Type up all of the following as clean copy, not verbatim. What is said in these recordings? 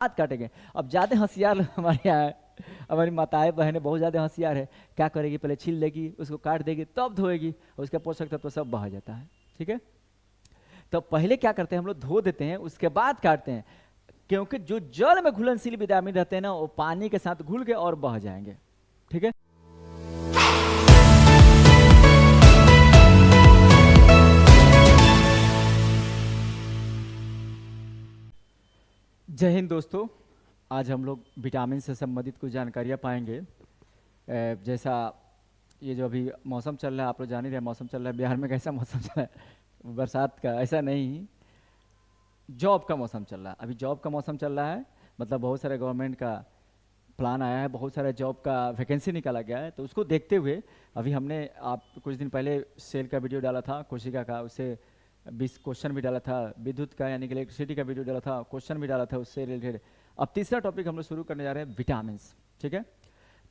हाथ काटेंगे। अब ज़्यादा होशियार लोग हमारे यहाँ है, हमारी माताएं बहनें बहुत ज़्यादा होशियार है। क्या करेगी, पहले छील लेगी, उसको काट देगी, तब धोएगी, उसका पोषक तत्व सब बह जाता है। ठीक है, तो पहले क्या करते हैं हम लोग, धो देते हैं, उसके बाद काटते हैं, क्योंकि जो जल में घुलनशील विटामिन रहते हैं ना, वो पानी के साथ घुल के और बह जाएंगे। ठीक है, जय हिंद दोस्तों। आज हम लोग विटामिन से संबंधित कुछ जानकारियाँ पाएंगे। जैसा ये जो अभी मौसम चल रहा है, आप लोग जान ही रहे मौसम चल रहा है, बिहार में कैसा मौसम चल रहा है, बरसात का, ऐसा नहीं, जॉब का मौसम चल रहा है। अभी जॉब का मौसम चल रहा है, मतलब बहुत सारे गवर्नमेंट का प्लान आया है, बहुत सारे जॉब का वैकेंसी निकाला गया है। तो उसको देखते हुए अभी हमने आप कुछ दिन पहले सेल का वीडियो डाला था, कोशिका का, उससे 20 क्वेश्चन भी डाला था, विद्युत का यानी कि इलेक्ट्रिसिटी का वीडियो डाला था, क्वेश्चन भी डाला था उससे रिलेटेड। अब तीसरा टॉपिक हम लोग शुरू करने जा रहे हैं, विटामिन्स। ठीक है,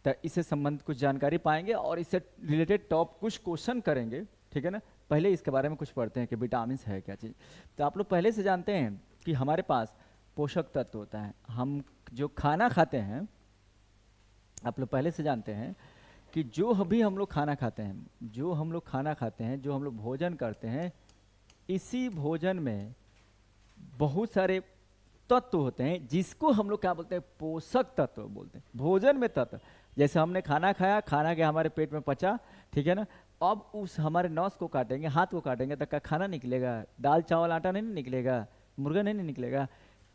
तो इससे संबंधित कुछ जानकारी पाएंगे और इससे रिलेटेड टॉप कुछ क्वेश्चन करेंगे। ठीक है ना, पहले इसके बारे में कुछ पढ़ते हैं कि विटामिन्स है क्या चीज़। तो आप लोग पहले से जानते हैं कि हमारे पास पोषक तत्व होता है। हम जो खाना खाते हैं, आप लोग पहले से जानते हैं कि जो अभी हम लोग खाना खाते हैं, जो हम लोग खाना खाते हैं, जो हम लोग भोजन करते हैं, इसी भोजन में बहुत सारे तत्व होते हैं जिसको हम लोग क्या बोलते हैं, पोषक तत्व बोलते हैं। भोजन में तत्व, जैसे हमने खाना खाया, खाना गया हमारे पेट में पचा, ठीक है ना, अब उस हमारे नस को काटेंगे, हाथ को काटेंगे तो क्या खाना निकलेगा? दाल चावल आटा नहीं निकलेगा, मुर्गा नहीं निकलेगा,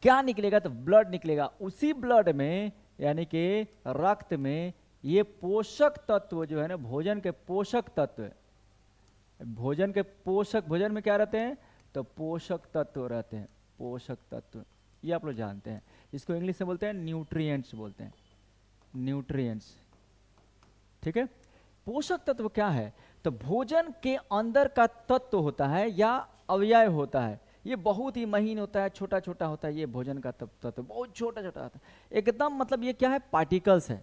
क्या निकलेगा? तो ब्लड निकलेगा। उसी ब्लड में यानी कि रक्त में ये पोषक तत्व जो है ना, भोजन के पोषक तत्व, भोजन के पोषक, भोजन में क्या रहते हैं? तो पोषक तत्व रहते हैं, पोषक तत्व, ये आप लोग जानते हैं। इसको इंग्लिश में बोलते हैं न्यूट्रिएंट्स, बोलते हैं न्यूट्रिएंट्स। ठीक है, पोषक तत्व क्या है? तो भोजन के अंदर का तत्व होता है या अवयव होता है, ये बहुत ही महीन होता है, छोटा छोटा होता है। ये भोजन का तत्व बहुत छोटा छोटा होता है एकदम, मतलब ये क्या है? पार्टिकल्स है,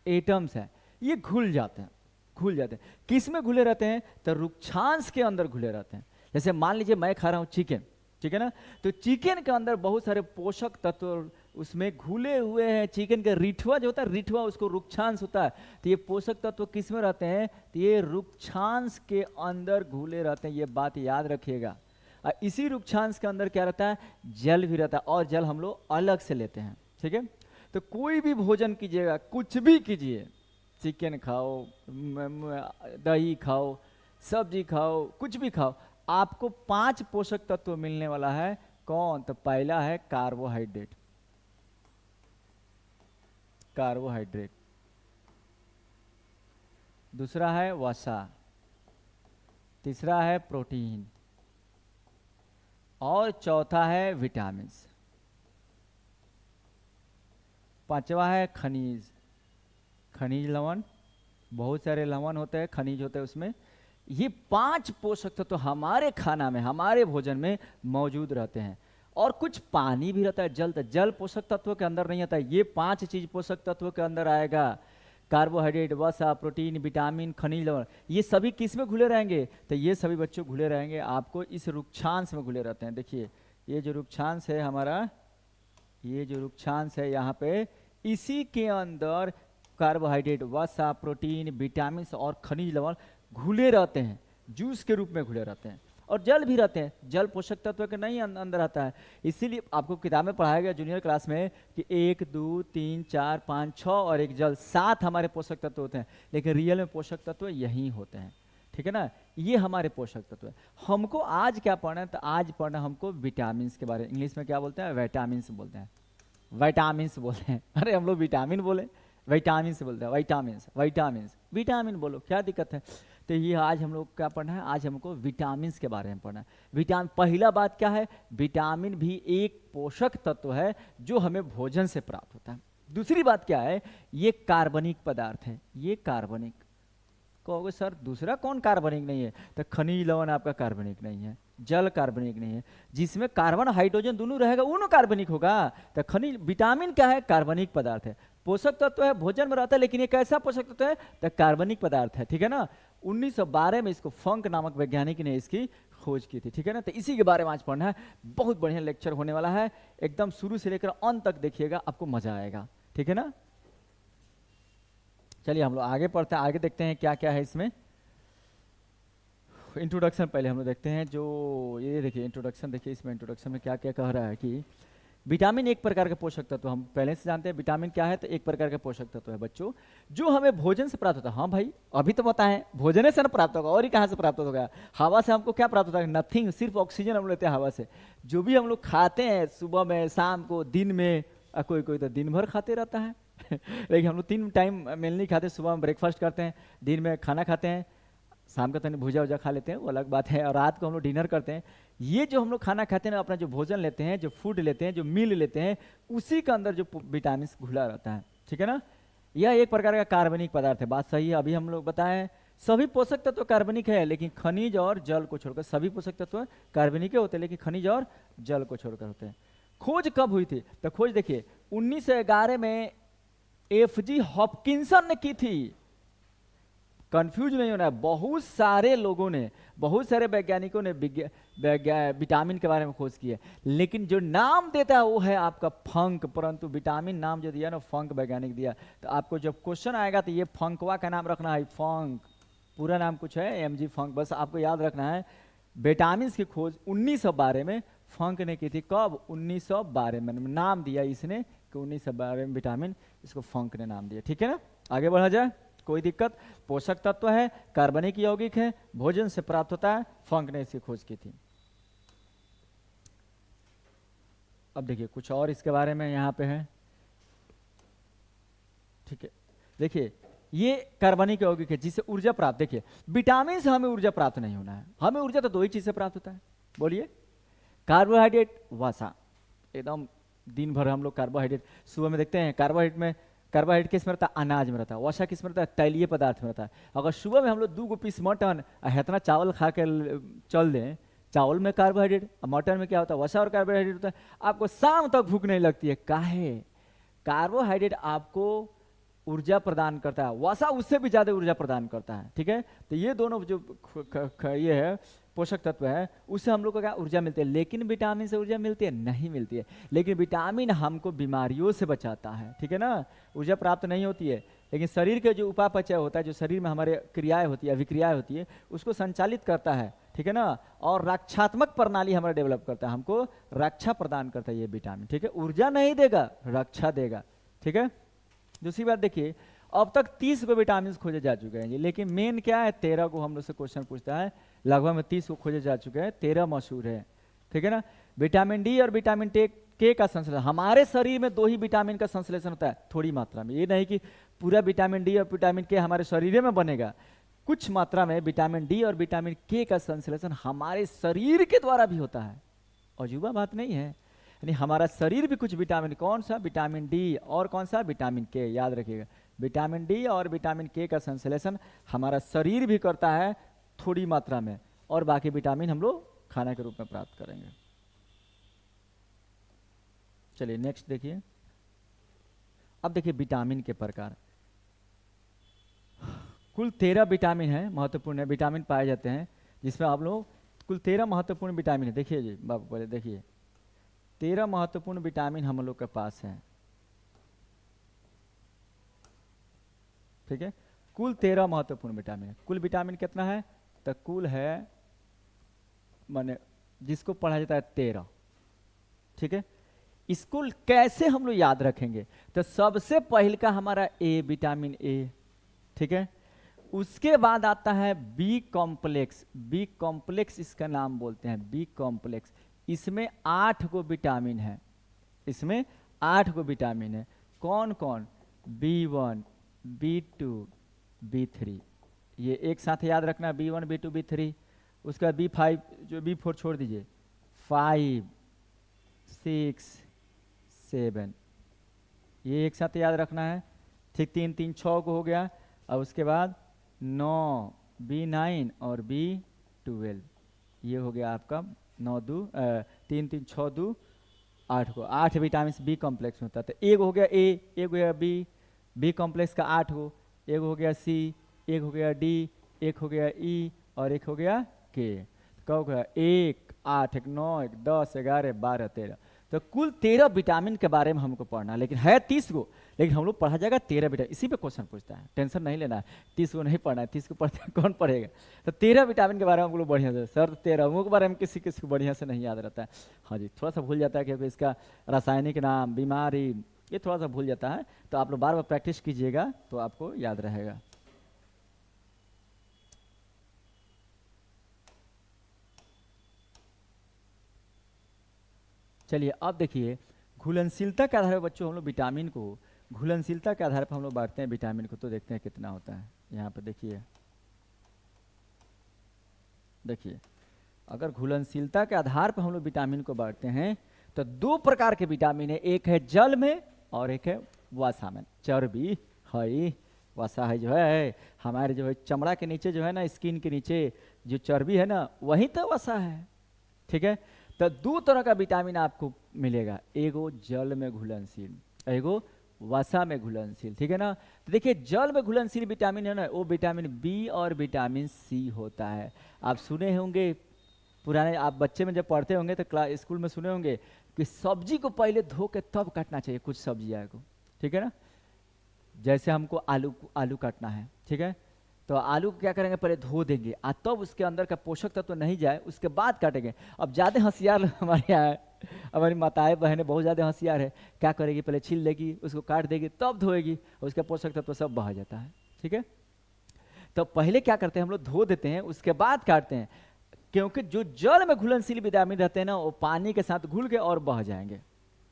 एटम्स है, ये घुल जाते हैं, घुल जाते हैं। किस में घुले रहते हैं? तो रुक्षांश के अंदर घुले रहते हैं। जैसे मान लीजिए मैं खा रहा हूँ चिकन, ठीक है ना, तो चिकन के अंदर बहुत सारे पोषक तत्व उसमें घुले हुए हैं। चिकन का रिठवा जो होता है, रिठवा उसको रुक्षांश होता है। तो ये पोषक तत्व किस में रहते हैं? तो ये रुक्षांश के अंदर घुले रहते हैं, ये बात याद रखिएगा। और इसी रुक्षांश के अंदर क्या रहता है? जल भी रहता है, और जल हम लोग अलग से लेते हैं। ठीक है, तो कोई भी भोजन कीजिएगा, कुछ भी कीजिए, चिकन खाओ, दही खाओ, सब्जी खाओ, कुछ भी खाओ, आपको 5 पोषक तत्व मिलने वाला है। कौन? तो पहला है कार्बोहाइड्रेट, कार्बोहाइड्रेट, दूसरा है वसा, तीसरा है प्रोटीन, और चौथा है विटामिन्स, पांचवा है खनिज, खनिज लवण, बहुत सारे लवण होते हैं, खनिज होते हैं उसमें। ये 5 पोषक तत्व हमारे खाना में, हमारे भोजन में मौजूद रहते हैं। और कुछ पानी भी रहता है, जल, तो जल पोषक तत्व के अंदर नहीं आता है। ये 5 चीज पोषक तत्व के अंदर आएगा, कार्बोहाइड्रेट, वसा, प्रोटीन, विटामिन, खनिज लवण, ये सभी किस में घुले रहेंगे? तो ये सभी बच्चों घुले रहेंगे आपको इस रुक्षांश में घुले रहते हैं। देखिए ये जो रुक्षांश है हमारा, ये जो रुक्षांश है यहाँ पे, इसी के अंदर कार्बोहाइड्रेट, वसा, प्रोटीन, विटामिन और खनिज लवण घुले रहते हैं, जूस के रूप में घुले रहते हैं। और जल भी रहते हैं, जल पोषक तत्व के नहीं अंदर आता है। इसीलिए आपको किताब में पढ़ाया गया जूनियर क्लास में कि 1, 2, 3, 4, 5, 6 और एक जल, 7 हमारे पोषक तत्व होते हैं, लेकिन रियल में पोषक तत्व यही होते हैं। ठीक है ना, ये हमारे पोषक तत्व है। हमको आज क्या पढ़ना है? तो आज पढ़ना हमको विटामिन के बारे में। इंग्लिश में क्या बोलते हैं? विटामिन बोलते हैं, विटामिन बोलते हैं। अरे हम लोग विटामिन बोले, विटामिन से बोलते हैं, विटामिन, विटामिन, विटामिन बोलो, क्या दिक्कत है? तो ये आज हम लोग क्या पढ़ना है? आज हमको विटामिन के बारे में पढ़ना है। विटामिन, पहला बात क्या है? विटामिन भी एक पोषक तत्व है जो हमें भोजन से प्राप्त होता है। दूसरी बात क्या है? ये कार्बनिक पदार्थ है, ये कार्बनिक। कहोगे सर दूसरा कौन कार्बनिक नहीं है? तो खनिज लवण आपका कार्बनिक नहीं है, जल कार्बनिक नहीं है। जिसमें कार्बन हाइड्रोजन दोनों रहेगा वो कार्बनिक होगा। तो खनिज, विटामिन क्या है? कार्बनिक पदार्थ है, पोषक तत्व है, भोजन में रहता है, लेकिन ये कैसा पोषक तत्व है? तो कार्बनिक पदार्थ है। ठीक है ना, 1912 में इसको फंक नामक वैज्ञानिक ने इसकी खोज की थी, ठीक है ना। तो इसी के बारे में आज पढ़ना है, बहुत बढ़िया लेक्चर होने वाला है, एकदम शुरू से लेकर अंत तक देखिएगा, आपको मजा आएगा, ठीक है ना। चलिए हम लोग आगे पढ़ते हैं, आगे देखते हैं क्या क्या है इसमें। इंट्रोडक्शन पहले हम लोग देखते हैं, जो ये देखिए इंट्रोडक्शन, देखिए इसमें इंट्रोडक्शन में क्या क्या कह रहा है कि विटामिन एक प्रकार का पोषक तत्व, हम पहले से जानते हैं विटामिन क्या है, तो एक प्रकार का पोषक तत्व है बच्चों, जो हमें भोजन से प्राप्त होता है। हाँ भाई, अभी तो बताएं, भोजन से ना प्राप्त होगा, और ही कहाँ से प्राप्त होगा? हवा से हमको क्या प्राप्त होता है? नथिंग, सिर्फ ऑक्सीजन हम लेते हैं हवा से। जो भी हम लोग खाते हैं सुबह में, शाम को, दिन में, कोई कोई तो दिन भर खाते रहता है लेकिन हम लोग 3 टाइम मेनली नहीं खाते, सुबह में ब्रेकफास्ट करते हैं, दिन में खाना खाते हैं, शाम का तनी भुजा उजा खा लेते हैं, वो अलग बात है, और रात को हम लोग डिनर करते हैं। ये जो हम लोग खाना खाते हैं ना, अपना जो भोजन लेते हैं, जो फूड लेते हैं, जो मील लेते हैं, उसी के अंदर जो विटामिन घुला रहता है, ठीक है ना। यह एक प्रकार का कार्बनिक पदार्थ है, बात सही है। अभी हम लोग बताएं सभी पोषक तत्व कार्बनिक है, लेकिन खनिज और जल को छोड़कर सभी पोषक तत्व कार्बनिक होते हैं, लेकिन खनिज और जल को छोड़कर होते हैं। खोज कब हुई थी? तो खोज देखिए 1911 में एफ.जी. हॉपकिंसन ने की थी। कंफ्यूज नहीं होना है, बहुत सारे लोगों ने, बहुत सारे वैज्ञानिकों ने विटामिन के बारे में खोज की है, लेकिन जो नाम देता है वो है आपका फंक। परंतु विटामिन नाम जो दिया ना, फंक वैज्ञानिक दिया। तो आपको जब क्वेश्चन आएगा तो ये फंकवा का नाम रखना है, फंक, पूरा नाम कुछ है एम.जी. फंक, बस आपको याद रखना है। विटामिन की खोज 1912 में फंक ने की थी। कब? 1912 में नाम दिया इसने कि 1912 में विटामिन, इसको फंक ने नाम दिया, ठीक है ना। आगे बढ़ा जाए, कोई दिक्कत? पोषक तत्व है, कार्बनिक यौगिक है, भोजन से प्राप्त होता है, फंक ने इसकी खोज की थी। अब देखिए कुछ और इसके बारे में यहाँ पे है, ठीक है। देखिए ये कार्बनिक यौगिक है जिससे ऊर्जा प्राप्त, देखिए विटामिन से हमें ऊर्जा प्राप्त नहीं होना है, हमें ऊर्जा तो 2 ही चीज से प्राप्त होता है, बोलिए। कार्बोहाइड्रेट, वसा, एकदम दिन भर हम लोग कार्बोहाइड्रेट, सुबह में देखते हैं कार्बोहाइड्रेट किस में रहता है? अनाज में रहता है। वसा किस में रहता है? तैलीय पदार्थ में रहता है। अगर सुबह में हम लोग 2 पीस मटन इतना चावल खा के चल दें, चावल में कार्बोहाइड्रेट, मटन में क्या होता है? वसा और कार्बोहाइड्रेट होता है। आपको शाम तक भूख नहीं लगती है, काहे? कार्बोहाइड्रेट आपको ऊर्जा प्रदान करता है, वसा उससे भी ज्यादा ऊर्जा प्रदान करता है, ठीक है। तो ये दोनों जो ये है पोषक तत्व है, उससे हम लोग को क्या ऊर्जा मिलती है। लेकिन विटामिन से ऊर्जा मिलती है? नहीं मिलती है। लेकिन विटामिन हमको बीमारियों से बचाता है, ठीक है ना। ऊर्जा प्राप्त नहीं होती है, लेकिन शरीर के जो उपापचय होता है, जो शरीर में हमारे क्रियाएं होती है, अभिक्रियाएं होती है, उसको संचालित करता है, ठीक है ना। और रक्षात्मक प्रणाली हमारा डेवलप करता है, हमको रक्षा प्रदान करता है ये विटामिन, ठीक है। ऊर्जा नहीं देगा, रक्षा देगा, ठीक है। दूसरी बात देखिए, अब तक 30 को विटामिन खोजे जा चुके हैं जी, लेकिन मेन क्या है? 13 को हम लोग से क्वेश्चन पूछता है, लगभग में 30 को खोजे जा चुके हैं, 13 मशहूर है, ठीक है ना। विटामिन डी और विटामिन के का संश्लेषण, हमारे शरीर में 2 ही विटामिन का संश्लेषण होता है, थोड़ी मात्रा में। ये नहीं कि पूरा विटामिन डी और विटामिन के हमारे शरीर में बनेगा, कुछ मात्रा में विटामिन डी और विटामिन के का संश्लेषण हमारे शरीर के द्वारा भी होता है। अजूबा बात नहीं है, यानी हमारा शरीर भी कुछ विटामिन, कौन सा? विटामिन डी और कौन सा? विटामिन के, याद रखिएगा। विटामिन डी और विटामिन के का संश्लेषण हमारा शरीर भी करता है थोड़ी मात्रा में, और बाकी विटामिन हम लोग खाना के रूप में प्राप्त करेंगे। चलिए नेक्स्ट देखिए। अब देखिए विटामिन के प्रकार, कुल 13 विटामिन है, महत्वपूर्ण है विटामिन पाए जाते हैं, जिसमें आप लोग कुल 13 महत्वपूर्ण विटामिन है। देखिए जी बाबू, पहले देखिए 13 महत्वपूर्ण विटामिन हम लोग के पास हैं, ठीक है। कुल 13 महत्वपूर्ण विटामिन है। कुल विटामिन कितना है? तो कुल है, माने जिसको पढ़ा जाता है 13, ठीक है। इसको कैसे हम लोग याद रखेंगे? तो सबसे पहले का हमारा ए, विटामिन ए, ठीक है। उसके बाद आता है बी कॉम्प्लेक्स, बी कॉम्प्लेक्स इसका नाम बोलते हैं, बी कॉम्प्लेक्स। इसमें 8 को विटामिन है, इसमें 8 को विटामिन है। कौन कौन? B1, B2, B3, ये एक साथ याद रखना, B1, B2, B3। उसका B5, जो B4 छोड़ दीजिए, 5, 6, 7, ये एक साथ याद रखना है, ठीक। 3, 3, 6 को हो गया। और उसके बाद 9, B9 और B12, ये हो गया आपका 9 2 3 3 6 2 8 को, 8 विटामिन बी कॉम्प्लेक्स में होता है। तो एक हो गया ए, एक हो गया बी, बी कॉम्प्लेक्स का 8 हो, एक हो गया सी, एक हो गया डी, एक हो गया ई और एक हो गया के। कौ का 1, 8, 1, 9, 1, 10, 11, 12, 13, तो कुल 13 विटामिन के बारे में हमको पढ़ना है, लेकिन है 30 गो, लेकिन हम लोग पढ़ा जाएगा 13 विटामिन। इसी पे क्वेश्चन पूछता है, टेंशन नहीं लेना है, 30 को नहीं पढ़ना है, 30 को पढ़ते कौन पढ़ेगा। तो 13 विटामिन के बारे में हम लोग बढ़िया से, सर 13 के बारे में किसी किसी को बढ़िया से नहीं याद रहता है। हाँ जी, थोड़ा सा भूल जाता है क्योंकि इसका रासायनिक नाम, बीमारी, ये थोड़ा सा भूल जाता है, तो आप लोग बार बार प्रैक्टिस कीजिएगा तो आपको याद रहेगा। चलिए अब देखिए, घुलनशीलता के आधार पर बच्चों हम लोग विटामिन को घुलनशीलता के आधार पर हम लोग बांटते हैं विटामिन को, तो देखते हैं कितना होता है। यहाँ पे देखिए, देखिए अगर घुलनशीलता के आधार पर हम लोग विटामिन को बांटते हैं तो 2 प्रकार के विटामिन है, एक है जल में और एक है वसा में। चर्बी है, वसा है जो है हमारे जो है चमड़ा के नीचे जो है ना, स्किन के नीचे जो चर्बी है ना, वही तो वसा है, ठीक है। तो 2 तरह का विटामिन आपको मिलेगा, एगो जल में घुलनशील, एगो वसा में घुलनशील, ठीक है ना। तो देखिए जल में घुलनशील विटामिन है ना, वो विटामिन बी और विटामिन सी होता है। आप सुने होंगे पुराने, आप बच्चे में जब पढ़ते होंगे तो क्लास स्कूल में सुने होंगे कि सब्जी को पहले धो के तब काटना चाहिए, कुछ सब्जियाँ को, ठीक है ना। जैसे हमको आलू काटना है, ठीक है, तो आलू को क्या करेंगे, पहले धो देंगे और तब उसके अंदर का पोषक तत्व तो नहीं जाए उसके बाद काटेंगे। अब ज़्यादा होशियार लोग हमारे यहाँ है, हमारी माताएं बहनें बहुत ज़्यादा होशियार है, क्या करेगी, पहले छील लेगी, उसको काट देगी, तब धोएगी, उसका पोषक तत्व सब बह जाता है, ठीक है। तो पहले क्या करते हैं हम लोग, धो देते हैं उसके बाद काटते हैं, क्योंकि जो जल में घुलनशील विटामिन रहते हैं ना, वो पानी के साथ घुल के और बह जाएंगे,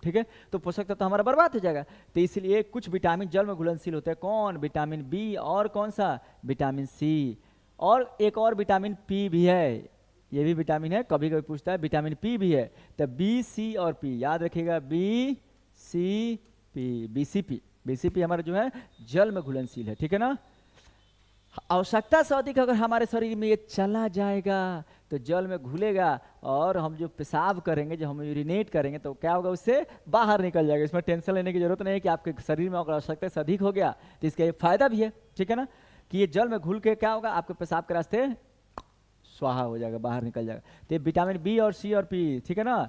ठीक है, तो पोषक तत्व तो हमारा बर्बाद हो जाएगा। तो इसलिए कुछ विटामिन जल में घुलनशील होते हैं, कौन, विटामिन बी और कौन सा, विटामिन सी, और एक और विटामिन पी भी है, ये भी विटामिन है, कभी कभी पूछता है विटामिन पी भी है। तो बी, सी और पी याद रखिएगा, बी, सी, पी, बीसीपी हमारा जो है जल में घुलनशील है, ठीक है ना। आवश्यकता से अधिक अगर हमारे शरीर में ये चला जाएगा तो जल में घुलेगा और हम जो पेशाब करेंगे, जो हम यूरिनेट करेंगे, तो क्या होगा, उससे बाहर निकल जाएगा। इसमें टेंशन लेने की जरूरत नहीं है कि आपके शरीर में अगर आवश्यकता से अधिक हो गया तो इसका ये फायदा भी है, ठीक है ना, कि ये जल में घुल के क्या होगा, आपके पेशाब के रास्ते स्वाहा हो जाएगा, बाहर निकल जाएगा। तो विटामिन बी और सी और पी, ठीक है ना,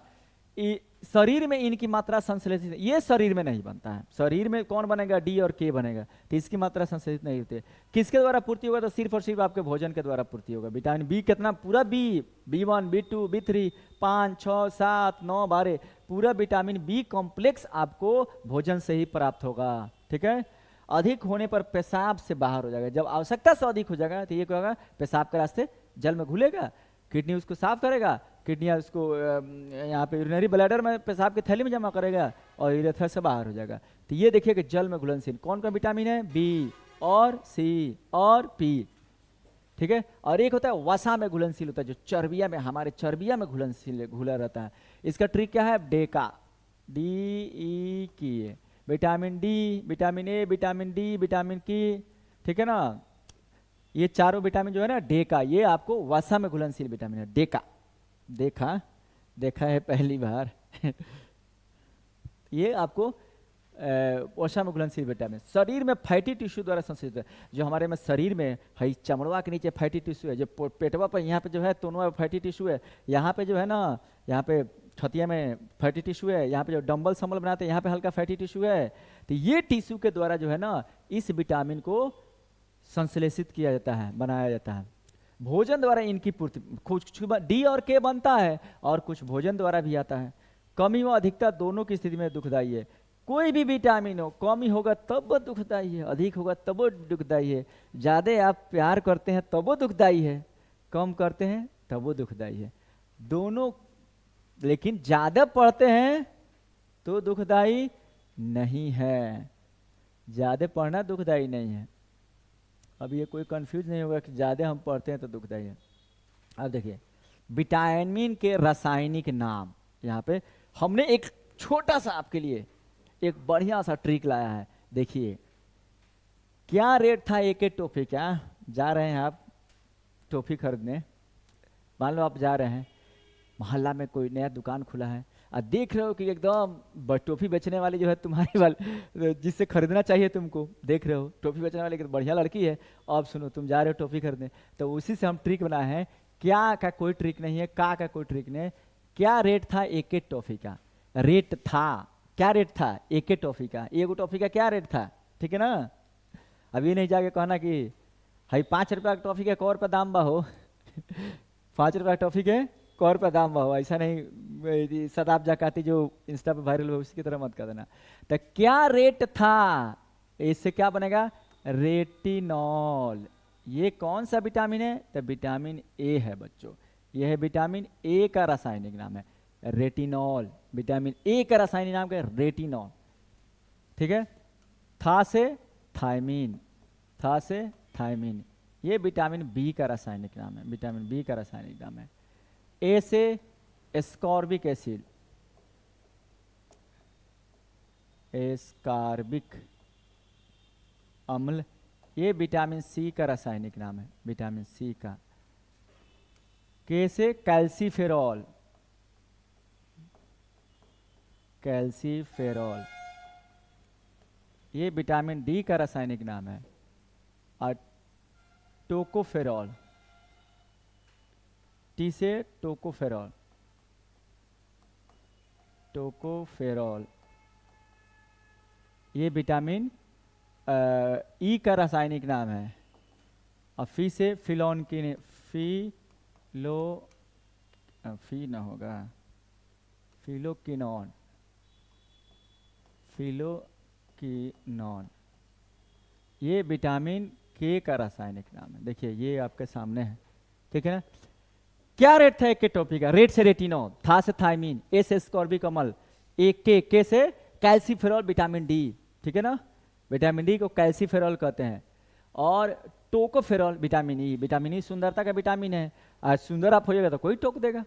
शरीर में इनकी मात्रा संश्लेषित, ये शरीर में नहीं बनता है, शरीर में कौन बनेगा, डी और के बनेगा, तो इसकी मात्रा संश्लेषित नहीं होती है। किसके द्वारा पूर्ति होगा, तो सिर्फ और सिर्फ आपके भोजन के द्वारा पूर्ति होगा। विटामिन बी कितना, पूरा B1, B2, B3, 5, 6, 7, 9, 12, पूरा विटामिन बी कॉम्प्लेक्स आपको भोजन से ही प्राप्त होगा, ठीक है। अधिक होने पर पेशाब से बाहर हो जाएगा, जब आवश्यकता से अधिक हो जाएगा तो ये क्या होगा, पेशाब के रास्ते जल में घुलेगा, किडनी उसको साफ करेगा, किडनियाँ उसको यहाँ पे यूरिनरी ब्लैडर में पेशाब की थैली में जमा करेगा और यूरेथ्रा से बाहर हो जाएगा। तो ये देखिए कि जल में घुलनशील कौन कौन विटामिन है, बी और सी और पी, ठीक है। और एक होता है वसा में घुलनशील होता है, जो चर्बिया में, हमारे चर्बिया में घुलनशील घुला रहता है। इसका ट्रिक क्या है, डेका, DE की, vitamin D, vitamin A, vitamin D, vitamin की, ठीक है ना, ये चारों विटामिन जो है ना, डेका, ये आपको वसा में घुलनशील विटामिन है। डेका देखा है पहली बार ये आपको वसा में घुलनशील विटामिन शरीर में फैटी टिश्यू द्वारा संश्लेषित है। जो हमारे में शरीर में है, चमड़वा के नीचे फैटी टिश्यू है, जो पेटवा पर यहाँ पे जो है तोनवा फैटी टिश्यू है, यहाँ पे जो है ना, यहाँ पे छतिया में फैटी टिश्यू है, यहाँ पे जो डंबल संबल बनाते हैं यहाँ पे हल्का फैटी टिश्यू है। तो ये टिश्यू के द्वारा जो है ना, इस विटामिन को संश्लेषित किया जाता है, बनाया जाता है। भोजन द्वारा इनकी पूर्ति, कुछ डी और के बनता है और कुछ भोजन द्वारा भी आता है। कमी व अधिकता दोनों की स्थिति में दुखदायी है। कोई भी विटामिन हो, कमी होगा तब वो दुखदायी है, अधिक होगा तब वो दुखदायी है। ज़्यादा आप प्यार करते हैं तब वो दुखदायी है, कम करते हैं तब वो दुखदायी है, दोनों। लेकिन ज़्यादा पढ़ते हैं तो दुखदायी नहीं है, ज़्यादा पढ़ना दुखदायी नहीं है। अब ये कोई कंफ्यूज नहीं होगा कि ज़्यादा हम पढ़ते हैं तो दुखदायी है। अब देखिए विटामिन के रासायनिक नाम, यहाँ पे हमने एक छोटा सा आपके लिए एक बढ़िया सा ट्रिक लाया है। देखिए क्या रेट था एक टॉफी, क्या जा रहे हैं आप टॉफी खरीदने, मान लो आप जा रहे हैं, मोहल्ला में कोई नया दुकान खुला है और देख रहे हो कि एकदम टॉफी बेचने वाली जो है तुम्हारी वाली, जिससे खरीदना चाहिए तुमको, देख रहे हो टॉफी बेचने वाली बढ़िया लड़की है, अब सुनो तुम जा रहे हो टॉफी खरीदने, तो उसी से हम ट्रिक बनाए हैं क्या का कोई ट्रिक नहीं है, का कोई ट्रिक नहीं है। क्या रेट था एक एक टॉफी का? रेट था, क्या रेट था एक एक टॉफी का? एगो टॉफी का क्या रेट था? ठीक है ना। अभी नहीं जाके कहना कि भाई 5 रुपया की टॉफी के 1 रुपया दाम बा हो 5 रुपया टॉफी के 1 रुपया दाम बा हो, ऐसा नहीं सदाब जाकाती जो इंस्टा पे वायरल हुआ उसकी तरह मत कर देना। तो क्या रेट था? इससे क्या बनेगा? रेटिनॉल। ये कौन सा विटामिन है? तो विटामिन ए है बच्चों। ये है विटामिन ए का रासायनिक नाम है रेटिनॉल। विटामिन ए का रासायनिक नाम क्या है? रेटिनॉल। ठीक है। था से थायमीन, था से थायमीन। ये विटामिन बी का रासायनिक नाम है, विटामिन बी का रासायनिक नाम है। ए से एस्कॉर्बिक एसिड, एस्कॉर्बिक अम्ल। ये विटामिन सी का रासायनिक नाम है, विटामिन सी का। के से कैल्सीफेरॉल, कैल्सीफेरॉल। ये विटामिन डी का रासायनिक नाम है। और टोकोफेरॉल, टी से टोकोफेरॉल, टोकोफेरॉल। ये विटामिन ई का रासायनिक नाम है। और फी से फिलोन की, फिलो, फी ना होगा, फिलोकिनॉन, फिलोकिनॉन। ये विटामिन के का रासायनिक नाम है। देखिए ये आपके सामने है, ठीक है ना। क्या रेट था एक के टॉफी का? रेट से रेटिनॉल, था से थायमीन, ए से स्कॉर्बिक अम्ल, एक के से कैल्सीफेरॉल विटामिन डी, ठीक है ना। विटामिन डी को कैल्सीफेरॉल कहते हैं। और tocopherol vitamin E. Vitamin E सुंदरता का विटामिन है। आज सुंदर आप होइएगा तो कोई टोक देगा,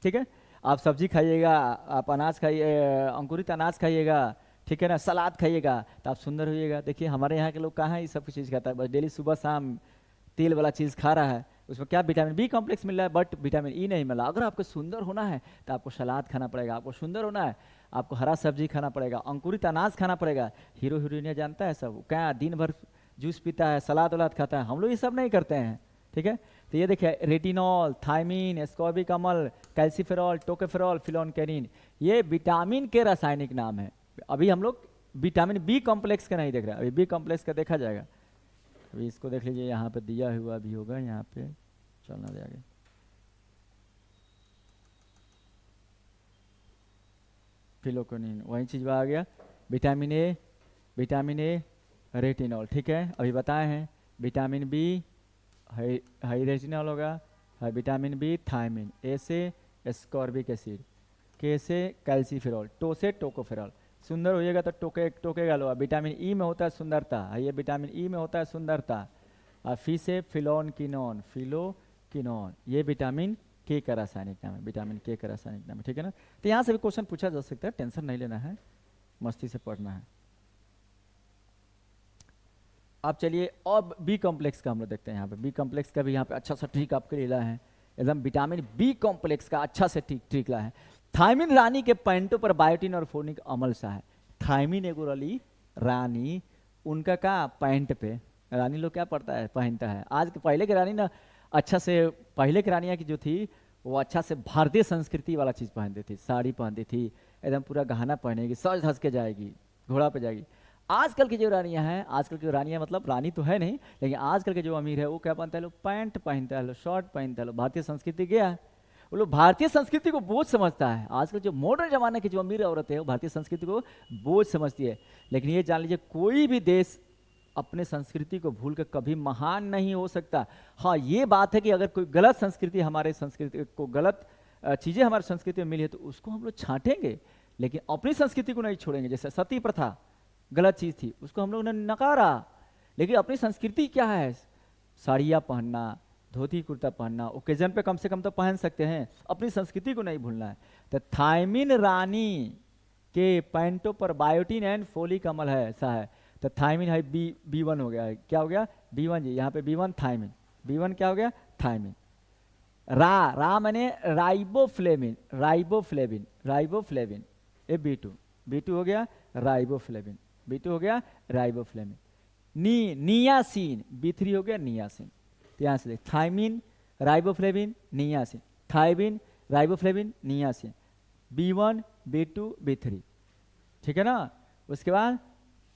ठीक है। आप सब्जी खाइएगा, आप अनाज खाइए, अंकुरित अनाज खाइएगा, ठीक है ना, सलाद खाइएगा तो आप सुंदर होइएगा। देखिए हमारे यहाँ के लोग कहाँ ये सब चीज़ खाता है, बस डेली सुबह शाम तेल वाला चीज़ खा रहा है। उसमें क्या विटामिन बी कॉम्प्लेक्स मिल रहा है बट विटामिन ई नहीं मिला। अगर आपको सुंदर होना है तो आपको सलाद खाना पड़ेगा, आपको सुंदर होना है आपको हरा सब्जी खाना पड़ेगा, अंकुरित अनाज खाना पड़ेगा। हीरो हीरोइनिया जानता है सब, क्या दिन भर जूस पीता है, सलाद वलाद खाता है, हम लोग ये सब नहीं करते हैं, ठीक है। तो ये देखिए रेटिनॉल, थायमीन, एस्कॉर्बिक अम्ल, कैल्सीफेरॉल, टोकोफेरॉल, फिलोनकेनिन, ये विटामिन के रासायनिक नाम है। अभी हम लोग विटामिन बी कॉम्प्लेक्स का नहीं देख रहे हैं, अभी बी कॉम्प्लेक्स का देखा जाएगा। अभी इसको देख लीजिए, यहाँ पे दिया हुआ भी होगा, यहाँ पे चलना दे आगे। फिलोकोनिन वही चीज़ आ गया। Vitamin A, vitamin A retinol, ठीक है। अभी बताए हैं विटामिन बी हाई रेटिनॉल होगा, विटामिन बी थायमीन, ए से एस्कॉर्बिक एसिड, के से कैल्सीफेरॉल, टो से टोकोफेरॉल। सुंदर होइएगा तो टोकेगा लो। विटामिन ई में होता है सुंदरता, ये विटामिन ई में होता है सुंदरता। और फी से फिलोनकिनोन, फिलोकिनोन, ये विटामिन के का रासायनिक नाम है, विटामिन के का रासायनिक नाम है, ठीक है ना। तो यहाँ से भी क्वेश्चन पूछा जा सकता है, टेंशन नहीं लेना है, मस्ती से पढ़ना है। अब चलिए और बी कॉम्प्लेक्स का हम लोग देखते हैं। यहाँ पे बी कॉम्प्लेक्स का भी यहाँ पे अच्छा सा ट्रिक आपके लिए ला है, एकदम विटामिन बी कॉम्प्लेक्स का अच्छा से ट्रिक ला है। थायमीन रानी के पैंटों पर बायोटिन और फोनिक अम्ल सा है। थायमीन एगो रली रानी, उनका का पैंट पे, रानी लोग क्या पड़ता है, पहनता है। आज के पहले की रानी ना अच्छा से, पहले की रानियाँ की जो थी वो अच्छा से भारतीय संस्कृति वाला चीज़ पहनती थी, साड़ी पहनती थी, एकदम पूरा गहना पहनेगी, सज धज के जाएगी, घोड़ा पे जाएगी। आजकल की जो रानियां हैं, आजकल की रानियां मतलब रानी तो है नहीं, लेकिन आजकल के जो अमीर है वो क्या पहनता है, लोग पैंट पहनता है, लोग शर्ट पहनता है, लोग भारतीय संस्कृति गया है, वो लोग भारतीय संस्कृति को बोझ समझता है। आजकल जो मॉडर्न जमाने की जो अमीर औरत है वो भारतीय संस्कृति को बोझ समझती है। लेकिन ये जान लीजिए कोई भी देश अपने संस्कृति को भूल कर कभी महान नहीं हो सकता। हाँ ये बात है कि अगर कोई गलत संस्कृति हमारे संस्कृति को, गलत चीज़ें हमारी संस्कृति में मिली है तो उसको हम लोग छांटेंगे, लेकिन अपनी संस्कृति को नहीं छोड़ेंगे। जैसे सती प्रथा गलत चीज़ थी, उसको हम लोगों ने नकारा, लेकिन अपनी संस्कृति क्या है, साड़ियाँ पहनना, धोती कुर्ता पहनना, ओकेजन पे कम से कम तो पहन सकते हैं, अपनी संस्कृति को नहीं भूलना है। तो थायमीन रानी के पैंटों पर बायोटिन एंड फोलिक अम्ल है, ऐसा है। तो थायमीन है बी1 हो गया है, क्या हो गया B1 जी, यहाँ पे B1 थायमीन, B1 क्या हो गया थायमीन। रा मैंने राइबोफ्लेविन, राइबोफ्लेविन, राइबोफ्लेविन, ये B2 हो गया राइबोफ्लेविन, B2 हो गया राइबोफ्लेविन। नियासिन B3 हो गया नियासिन। यहाँ से देख थायमीन राइबोफ्लेविन नियासिन, थाइबिन, riboflavin, niacin, B1, B2, B3, ठीक है ना। उसके बाद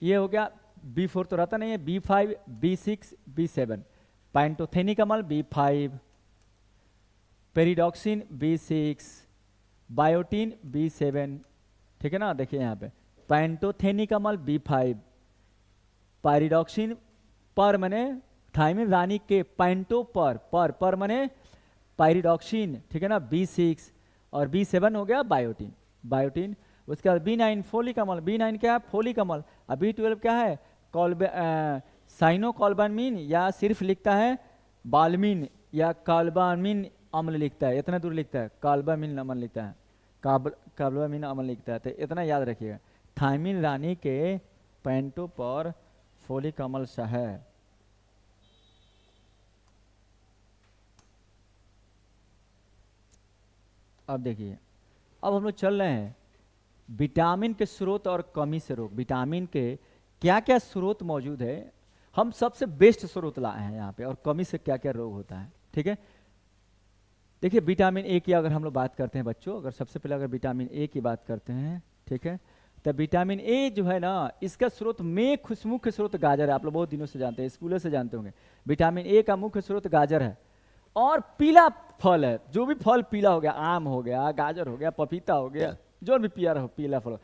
ये हो गया B4 तो रहता नहीं है, B5, B6, B7, पैंटोथेनिक अमल B5, pyridoxine B6, biotin B7, ठीक है ना। देखिए यहाँ पे पैंटोथेनिक अमल B5, पायरिडॉक्सिन पर मने थाइमिन रानी के, पैंटो पर मने पायरिडॉक्सिन, ठीक है ना, B6, और B7 हो गया बायोटीन। उसके बाद B9 फोलिक अमल, B9 क्या है, फोलिक अमल। और B12 क्या है, साइनोकॉल्बामिन, या सिर्फ लिखता है बालमिन या काल्बामिन अम्ल लिखता है, इतना दूर लिखता है, काल्बामिन अम्ल लिखता है, काल्बामिन अम्ल लिखता है। तो इतना याद रखिएगा, थाइमिन रानी के पैंटो पर फोलिक अम्ल है। अब देखिए, अब हम लोग चल रहे हैं विटामिन के स्रोत और कमी से रोग। विटामिन के क्या क्या स्रोत मौजूद है, हम सबसे बेस्ट स्रोत लाए हैं यहाँ पे, और कमी से क्या क्या रोग होता है, ठीक है। देखिए विटामिन ए की अगर हम लोग बात करते हैं बच्चों, अगर सबसे पहले अगर विटामिन ए की बात करते हैं, ठीक है, तो विटामिन ए जो है ना, इसका स्रोत मुख्य स्रोत गाजर है। आप लोग बहुत दिनों से जानते हैं, स्कूलों से जानते होंगे, विटामिन ए का मुख्य स्रोत गाजर है। और पीला फल है, जो भी फल पीला हो गया, आम हो गया, गाजर हो गया, पपीता हो गया, जो भी पीला फल।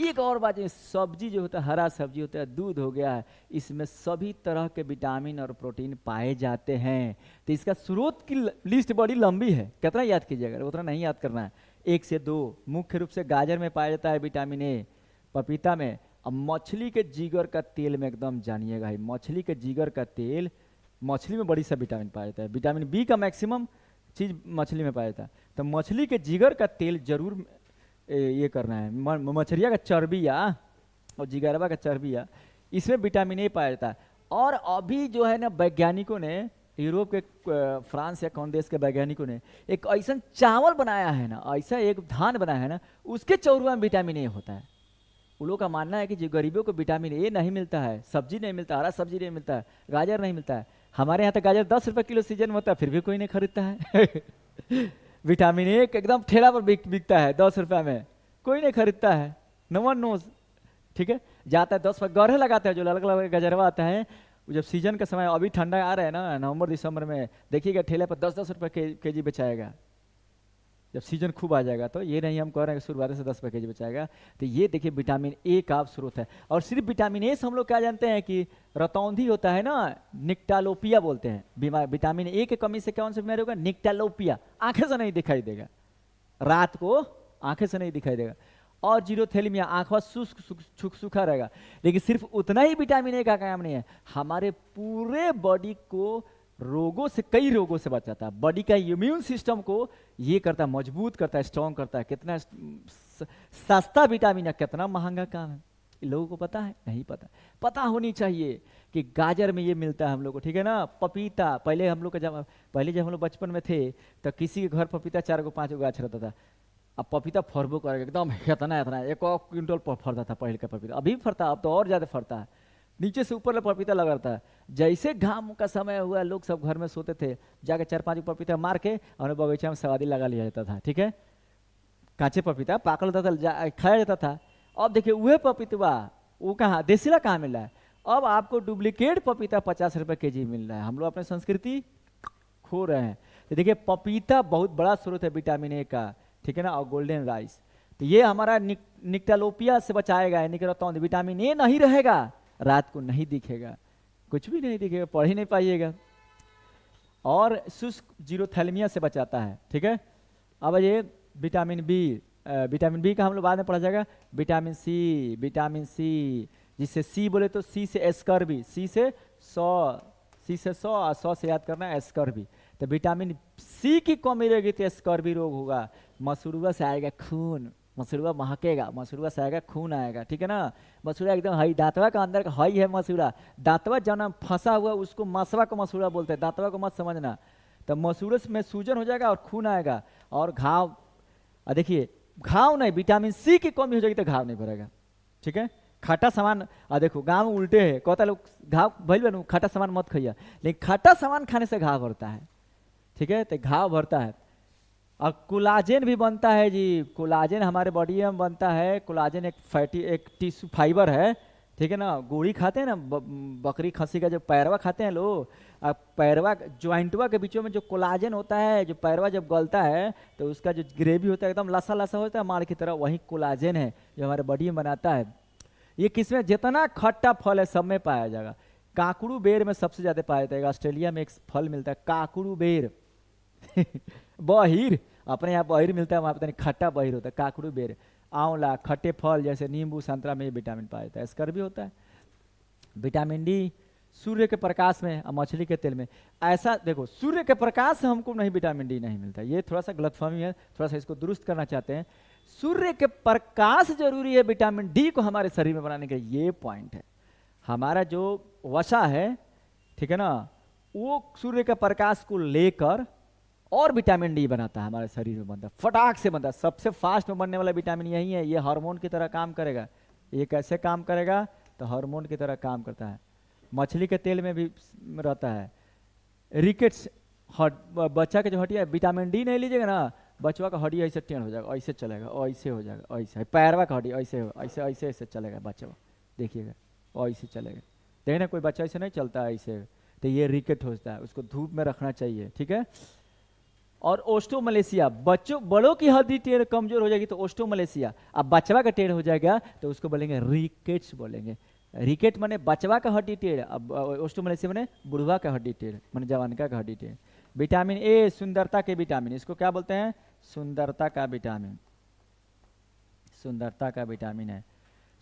एक और बात, सब्जी जो होता है, हरा सब्जी होता है, दूध हो गया है, इसमें सभी तरह के विटामिन और प्रोटीन पाए जाते हैं। तो इसका स्रोत की लिस्ट बड़ी लंबी है, कितना याद कीजिएगा, उतना नहीं याद करना है, 1 से 2। मुख्य रूप से गाजर में पाया जाता है विटामिन ए, पपीता में, अब मछली के जिगर का तेल में एकदम जानिएगा, मछली के जिगर का तेल, मछली में बड़ी सा विटामिन पाया जाता है। विटामिन बी का मैक्सिमम चीज मछली में पाया जाता है, तो मछली के जिगर का तेल जरूर ये करना है। मछलिया का चर्बिया और जिगरवा का चर्बिया, इसमें विटामिन ए पाया जाता है। और अभी जो है ना, वैज्ञानिकों ने, यूरोप के फ्रांस या कौन देश के वैज्ञानिकों ने एक ऐसा चावल बनाया है ना, ऐसा एक धान बनाया है ना, उसके चौरुआ में विटामिन ए होता है। उन लोगों का मानना है कि जो गरीबों को विटामिन ए नहीं मिलता है, सब्जी नहीं मिलता, हरा सब्जी नहीं मिलता है, गाजर नहीं मिलता है। हमारे यहाँ तो गाजर 10 रुपये किलो सीजन में होता है, फिर भी कोई नहीं खरीदता है। विटामिन ए एकदम ठेला पर बिकता है 10 रुपये में, कोई नहीं खरीदता है, नो वन नोज, ठीक है। जाता है 10 रुपये, गौरे लगाते हैं, जो अलग अलग गजरवा आता है, जब सीजन का समय, अभी ठंडा आ रहा है ना, नवंबर दिसंबर में, देखिएगा ठेले पर 10-10 रुपये केजी बेचाएगा। जब सीजन खूब आ जाएगा, तो ये नहीं हम कह रहे हैं कि शुरुआत से 10 रुपये केजी बेचाएगा। तो ये देखिए विटामिन ए का स्रोत है। और सिर्फ विटामिन ए से हम लोग क्या जानते हैं कि रतौंधी होता है ना, निक्टालोपिया बोलते हैं, बीमार विटामिन ए के कमी से कौन सा बीमारी होगा, निक्टालोपिया, आंखें से नहीं दिखाई देगा, रात को आंखें से नहीं दिखाई देगा। और जीरोथेलिमिया, आंखों सूखा रहेगा। लेकिन सिर्फ उतना ही विटामिन ए का काम नहीं है, हमारे पूरे बॉडी को रोगों से, कई रोगों से बचाता है। बॉडी का इम्यून सिस्टम को ये करता है, मजबूत करता है, स्ट्रॉन्ग करता है। कितना सस्ता विटामिन है, कितना महंगा काम है, लोगों को पता है? नहीं पता। पता होनी चाहिए कि गाजर में ये मिलता है हम लोग को, ठीक है ना। पपीता, पहले हम लोग का पहले जब हम लोग बचपन में थे, तो किसी के घर पपीता 4 गो 5 गो गाछ रहता था। अब पपीता फरबो करेगा एकदम, इतना 1 क्विंटल फरता था पहले का पपीता, अभी फरता, अब तो और ज़्यादा फरता है, नीचे से ऊपर पपीता लगा रहता है। जैसे घाम का समय हुआ, लोग सब घर में सोते थे, जाके 4-5 पपीता मार के और बगीचा में सवादी लगा लिया जाता था, ठीक है। कांचे पपीता पाकल होता था, खाया जाता था। अब देखिए वह पपीता वो कहाँ, देसीला कहाँ मिल रहा है, अब आपको डुप्लीकेट पपीता 50 रुपये केजी मिल रहा है। हम लोग अपने संस्कृति खो रहे हैं। तो देखिए पपीता बहुत बड़ा स्रोत है विटामिन ए का, ठीक है ना। और गोल्डन राइस, तो ये हमारा निक्टालोपिया से बचाएगा, विटामिन ए नहीं रहेगा, रात को नहीं दिखेगा, कुछ भी नहीं दिखेगा, पढ़ ही नहीं पाइएगा। और शुष्क जीरोथैलेमिया से बचाता है, ठीक है। अब ये विटामिन बी का हम लोग बाद में पढ़ा जाएगा। विटामिन सी, जिससे सी बोले तो सी से एस्कर्बी, सी से 100 और 100 से याद करना है एस्कर्बी। तो विटामिन सी की कमी रहेगी तो एस्कर्बी रोग होगा। मसूरुआ से आएगा खून, मसूरुआ महकेगा, मसूरुआ से आएगा खून आएगा, ठीक है ना। मसूरा एकदम हई, दांतवा का अंदर का हई है मसूरा, दांतवा जौन फंसा हुआ उसको मसवा को मसूरा बोलते हैं, दांतवा को मत समझना। तो मसूरे में सूजन हो जाएगा और खून आएगा और घाव। देखिए घाव नहीं, विटामिन सी की कमी हो जाएगी तो घाव नहीं भरेगा, ठीक है। खट्टा सामान, देखो गाँव में उल्टे है, कहता लोग घाव भइल बनू, खट्टा सामान मत खाइए, लेकिन खट्टा सामान खाने से घाव भरता है, ठीक है, तो घाव भरता है। और कोलाजन भी बनता है जी, कोलाजन हमारे बॉडी में बनता है। कोलाजन एक फैटी एक टिश्यू फाइबर है, ठीक है ना। गोड़ी खाते हैं ना, बकरी खस्सी का जो पैरवा खाते हैं लोग, पैरवा ज्वाइंटवा के बीचों में जो कोलाजन होता है, जो पैरवा जब गलता है तो उसका जो ग्रेवी होता है एकदम लसा लसा होता है माड़ की तरह, वही कोलाजन है जो हमारे बॉडी में बनाता है। ये किसमें, जितना खट्टा फल है सब में पाया जाएगा। काकड़ू बेर में सबसे ज्यादा पाया जाएगा। ऑस्ट्रेलिया में एक फल मिलता है काकड़ू बेर बहिर, अपने यहाँ बहिर मिलता है, वहाँ पता नहीं खट्टा बहिर होता है, काकड़ू बेर। आंवला, खट्टे फल जैसे नींबू संतरा में विटामिन पाया जाता है। स्कर भी होता है। विटामिन डी सूर्य के प्रकाश में और मछली के तेल में। ऐसा देखो, सूर्य के प्रकाश से हमको नहीं विटामिन डी नहीं मिलता, ये थोड़ा सा गलतफहमी है, थोड़ा सा इसको दुरुस्त करना चाहते हैं। सूर्य के प्रकाश जरूरी है विटामिन डी को हमारे शरीर में बनाने के लिए, ये पॉइंट है। हमारा जो वसा है, ठीक है ना, वो सूर्य के प्रकाश को लेकर और विटामिन डी बनाता है, हमारे शरीर में बनता है, फटाक से बनता है। सबसे फास्ट में बनने वाला विटामिन यही है। ये हार्मोन की तरह काम करेगा। ये कैसे काम करेगा, तो हार्मोन की तरह काम करता है। मछली के तेल में भी रहता है। रिकेट्स बच्चा के जो हड्डी है, विटामिन डी नहीं लीजिएगा ना, बचवा का हड्डी ऐसे टेढ़ हो जाएगा, ऐसे चलेगा, ऐसे हो जाएगा, ऐसे पैरवा का हड्डी ऐसे ऐसे ऐसे ऐसे चलेगा बच्चा, देखिएगा ऐसे चलेगा। देखिए ना, कोई बच्चा ऐसे नहीं चलता है ऐसे, तो ये रिकेट होता है, उसको धूप में रखना चाहिए, ठीक है। और ओस्टोमलेशिया, बच्चों बड़ों की हड्डी टेढ़ कमजोर हो जाएगी तो ओस्टोमलेशिया। अब बचवा का टेढ़ हो जाएगा तो उसको बोलेंगे रिकेट्स बोलेंगे। रिकेट माने बचवा का हड्डी टेढ़, अब ओस्टोमलेशिया माने बुढ़वा का हड्डी टेढ़, माने जवानका का हड्डी टेढ़। विटामिन ए सुंदरता के विटामिन, इसको क्या बोलते हैं, सुंदरता का विटामिन, सुंदरता का विटामिन है।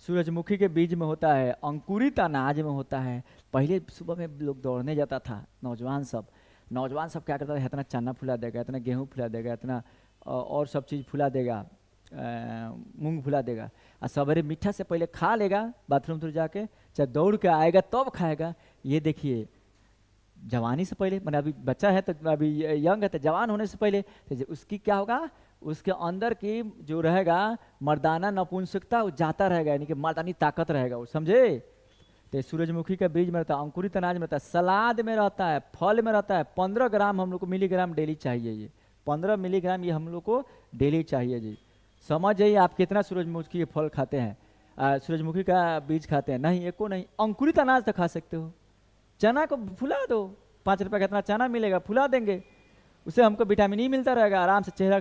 सूरजमुखी के बीज में होता है, अंकुरित अनाज में होता है। पहले सुबह में लोग दौड़ने जाता था, नौजवान सब क्या करता था, इतना चना फुला देगा, इतना गेहूँ फुला देगा, इतना और सब चीज़ फुला देगा, मूंग फुला देगा, और सवेरे मीठा से पहले खा लेगा, बाथरूम तो जाके चाहे दौड़ के आएगा तब खाएगा। ये देखिए, जवानी से पहले, मैंने अभी बच्चा है तो अभी यंग है, तो जवान होने से पहले तो उसकी क्या होगा, उसके अंदर की जो रहेगा मर्दाना नपुंसकता वो जाता रहेगा, यानी कि मर्दानी ताकत रहेगा वो, समझे। तो सूरजमुखी का बीज में रहता है, अंकुरित अनाज में रहता है, सलाद में रहता है, फल में रहता है। 15 ग्राम हम लोग को मिलीग्राम डेली चाहिए, ये 15 मिलीग्राम ये हम लोग को डेली चाहिए जी। समझ जाइए आप कितना सूरजमुखी के फल खाते हैं, सूरजमुखी का बीज खाते हैं, नहीं एको नहीं। अंकुरित अनाज तो खा सकते हो, चना को फुला दो, 5 रुपये का इतना चना मिलेगा, फुला देंगे, उससे हमको विटामिन ई मिलता रहेगा, आराम से चेहरा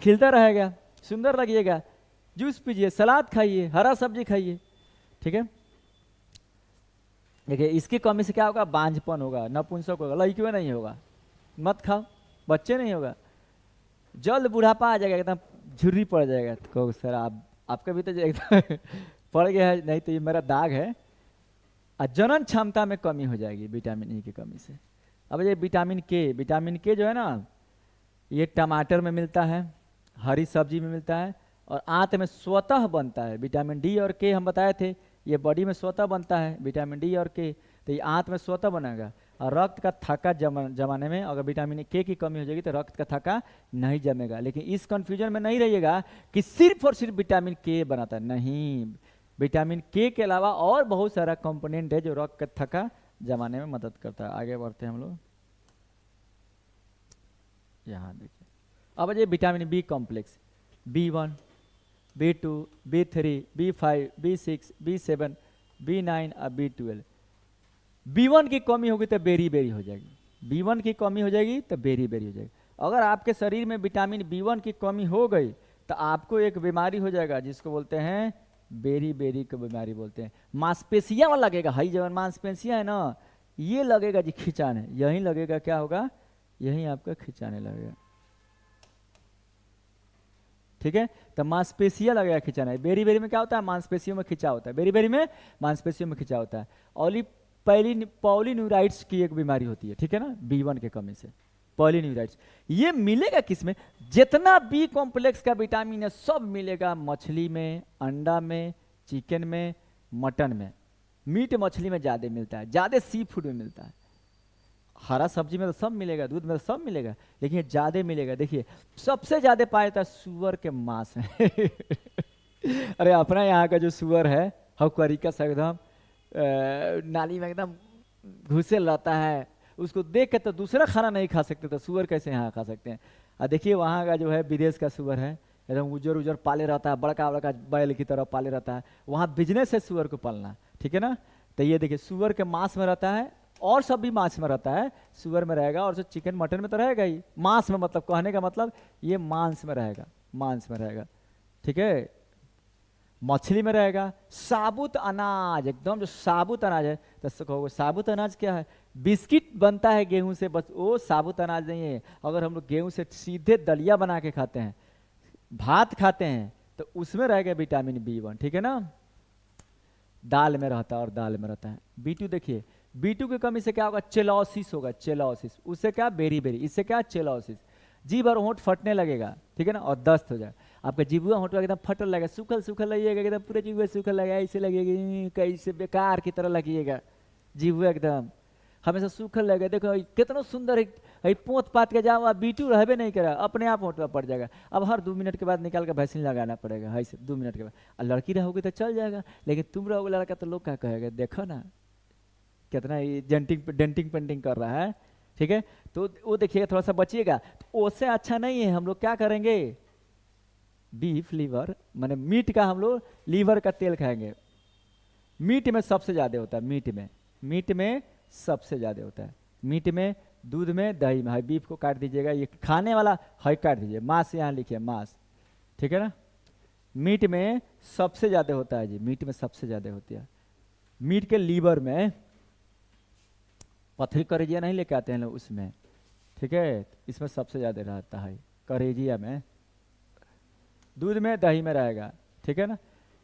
खिलता रहेगा, सुंदर लगिएगा। जूस पीजिए, सलाद खाइए, हरा सब्जी खाइए, ठीक है। देखिए, इसकी कमी से क्या होगा, बांझपन होगा, नपुंसक होगा, लड़कियों नहीं होगा, मत खाओ, बच्चे नहीं होगा, जल्द बुढ़ापा आ जाएगा, एकदम झुर्री पड़ जाएगा। तो सर आपका भी तो एकदम पड़ गया है, नहीं तो ये मेरा दाग है। और जनन क्षमता में कमी हो जाएगी विटामिन ई की कमी से। अब ये विटामिन के जो है ना, ये टमाटर में मिलता है, हरी सब्जी में मिलता है, और आंत में स्वतः बनता है। विटामिन डी और के हम बताए थे, ये बॉडी में स्वतः बनता है विटामिन डी और के, तो ये आंत में स्वतः बनेगा। और रक्त का थक्का जमाने में अगर विटामिन के की कमी हो जाएगी तो रक्त का थक्का नहीं जमेगा। लेकिन इस कंफ्यूजन में नहीं रहिएगा कि सिर्फ और सिर्फ विटामिन के बनाता है, नहीं, विटामिन के अलावा और बहुत सारा कंपोनेंट है जो रक्त का थक्का जमाने में मदद करता है। आगे बढ़ते हैं हम लोग, यहाँ देखिए। अब ये vitamin B complex, B1, B2, B3, B5, B6, B7, B9 और B12। B1 की कमी होगी तो बेरी बेरी हो जाएगी, B1 की कमी हो जाएगी तो बेरी बेरी हो जाएगी। अगर आपके शरीर में विटामिन B1 की कमी हो गई तो आपको एक बीमारी हो जाएगा जिसको बोलते हैं बेरी बेरी की बीमारी बोलते हैं। मांसपेशियां लगेगा, हई जवन मांसपेशियां है ना, ये लगेगा जी खिंचाने, यहीं लगेगा, क्या होगा, यहीं आपका खिंचाने लगेगा, ठीक है। तो मांसपेशियां लगेगा खिंचाना। बेरी बेरी में क्या होता है, मांसपेशियों में खिंचा होता है, बेरी बेरी में मांसपेशियों में खिंचा होता है। पॉलीन्यूराइट्स की एक बीमारी होती है, ठीक है ना, B1 के कमी से। पॉलीन्यूराइट्स ये मिलेगा किसमें, जितना बी कॉम्प्लेक्स का विटामिन है सब मिलेगा मछली में, अंडा में, चिकन में, मटन में। मीट मछली में ज़्यादा मिलता है, ज़्यादा सी फूड में मिलता है। हरा सब्जी में तो सब मिलेगा, दूध में तो सब मिलेगा, लेकिन ज़्यादा मिलेगा। देखिए, सबसे ज़्यादा पाया जाता है सुअर के मांस में अरे अपना यहाँ का जो सुअर है, हकरीका से एकदम नाली में एकदम घुसे रहता है, उसको देख के तो दूसरा खाना नहीं खा सकते, तो सुअर कैसे यहाँ खा सकते हैं। और देखिए वहाँ का जो है विदेश का सुअर है, एकदम उजर उजर पाले रहता है, बड़का बड़का बैल की तरह पाले रहता है। वहाँ बिजनेस है सुअर को पालना, ठीक है ना। तो ये देखिए सुअर के मांस में रहता है और सब भी मांस में रहता है, सुअर में रहेगा, और जो चिकन मटन में तो रहेगा ही, मांस में मतलब कहने का मतलब ये मांस में रहेगा, मांस में रहेगा, ठीक है। मछली में रहेगा साबुत अनाज, एकदम जो साबुत अनाज है। तो कहोगे साबुत अनाज क्या है? बिस्किट बनता है गेहूं से, बस वो साबुत अनाज नहीं है। अगर हम लोग गेहूं से सीधे दलिया बना के खाते हैं, भात खाते हैं, तो उसमें रहेगा विटामिन B1, ठीक है ना। दाल में रहता है और दाल में रहता है। B2 देखिए, B2 की कमी से क्या होगा? चेलोसिस होगा, चेलोसिस। उससे क्या? Beriberi. इससे क्या? चेलोसिस। जीभ और होंठ फटने लगेगा, ठीक है ना, और दस्त हो जाए। आपका जीभुआ होंठ एकदम फटने लगेगा, सूखल सूखल लगेगा, एकदम पूरे जीभुआ सूखल लगेगा, ऐसे लगेगा कैसे बेकार की तरह लगेगा जीभुआ, एकदम हमेशा सूखल लगेगा। देखो कितना सुंदर है, पोत पात के जाओ, B2 रहबे नहीं करा, अपने आप होंठ पर पड़ जाएगा। अब हर 2 मिनट के बाद निकाल कर वैक्सीन लगाना पड़ेगा, है 2 मिनट के बाद। और लड़की रहोगे तो चल जाएगा, लेकिन तुम रहोगे लड़का तो लोग क्या कहेगा? देखो ना कितना ये डेंटिंग पेंटिंग कर रहा है, ठीक है। तो वो देखिएगा, थोड़ा सा बचिएगा। तो उससे अच्छा नहीं है, हम लोग क्या करेंगे? बीफ लीवर माने मीट का, हम लोग लीवर का तेल खाएंगे। मीट में सबसे ज्यादा होता है, मीट में सबसे ज्यादा होता है। मीट में, दूध में, दही में। बीफ को काट दीजिएगा, ये खाने वाला है, काट दीजिए। मांस यहाँ लिखिए, मांस, ठीक है ना। मीट में सबसे ज्यादा होता है जी, मीट में सबसे ज्यादा होती है। मीट के लीवर में पथरी करेजिया नहीं लेके आते हैं लोग उसमें, ठीक है, इसमें सबसे ज्यादा रहता है करेजिया में। दूध में, दही में रहेगा, ठीक है ना।